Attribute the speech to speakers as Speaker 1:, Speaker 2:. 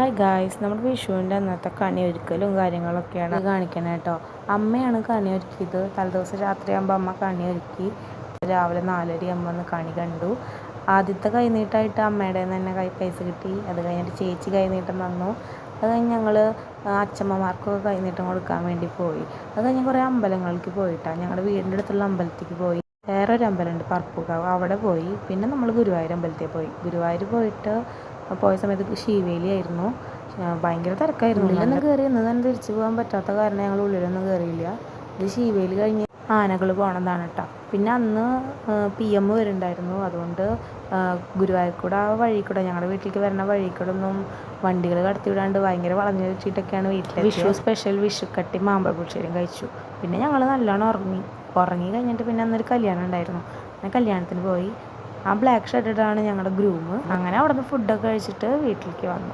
Speaker 1: Hi guys, നമ്മുടെ വിഷുവിൻ്റെ അന്നത്തെ കണി ഒരുക്കലും കാര്യങ്ങളൊക്കെയാണ് കാണിക്കണേ കേട്ടോ. അമ്മയാണ് കണി ഒരുക്കിയത്. തലേദിവസം രാത്രിയാകുമ്പോൾ അമ്മ കണി ഒരുക്കി. രാവിലെ 4:30 ഒന്ന് കണി കണ്ടു. ആദ്യത്തെ കൈനീട്ടമായിട്ട് അമ്മയുടെ തന്നെ പൈസ കിട്ടി. അത് കഴിഞ്ഞിട്ട് ചേച്ചി കൈനീട്ടം തന്നു. അത് കഴിഞ്ഞ് ഞങ്ങൾ അച്ഛമ്മമാർക്കൊക്കെ കൈനീട്ടം കൊടുക്കാൻ വേണ്ടി പോയി. അത് കഴിഞ്ഞ് കുറേ അമ്പലങ്ങൾക്ക് പോയിട്ടാണ്. ഞങ്ങളുടെ വീടിൻ്റെ അടുത്തുള്ള അമ്പലത്തേക്ക് പോയി. വേറൊരു അമ്പലമുണ്ട്, പറപ്പൂക്കാവ്, അവിടെ പോയി. പിന്നെ നമ്മൾ ഗുരുവായൂർ അമ്പലത്തിൽ പോയി. ഗുരുവായൂർ പോയ സമയത്ത് ശീവേലി ആയിരുന്നു. ഭയങ്കര തിരക്കായിരുന്നു. ഉള്ളിലൊന്നും കയറി ഇന്ന് തന്നെ തിരിച്ചു പോകാൻ പറ്റാത്ത കാരണം ഞങ്ങൾ ഉള്ളിലൊന്നും കയറിയില്ല. ഇത് ശീവേലി കഴിഞ്ഞ് ആനകൾ പോകണതാണ് കേട്ടോ. പിന്നെ അന്ന് PM വരുന്നുണ്ടായിരുന്നു. അതുകൊണ്ട് ഗുരുവായൂർ കൂടെ ആ വഴി കൂടെ ഞങ്ങളുടെ വീട്ടിലേക്ക് വരുന്ന വഴി കൂടെ ഒന്നും വണ്ടികൾ കടത്തി വിടാണ്ട് ഭയങ്കര വളഞ്ഞു വെച്ചിട്ടൊക്കെയാണ് വീട്ടിൽ. വിഷു സ്പെഷ്യൽ വിഷുക്കട്ടി മാമ്പഴ പുളിശ്ശേരിയും കഴിച്ചു. പിന്നെ ഞങ്ങൾ നല്ലോണം ഉറങ്ങി കഴിഞ്ഞിട്ട് പിന്നെ അന്നൊരു കല്യാണം ഉണ്ടായിരുന്നു. ആ കല്യാണത്തിന് പോയി. ആ ബ്ലാക്ക് ഷർട്ടിട്ടാണ് ഞങ്ങളുടെ ഗ്രൂം. അങ്ങനെ അവിടെ നിന്ന് ഫുഡൊക്കെ കഴിച്ചിട്ട് വീട്ടിലേക്ക് വന്നു.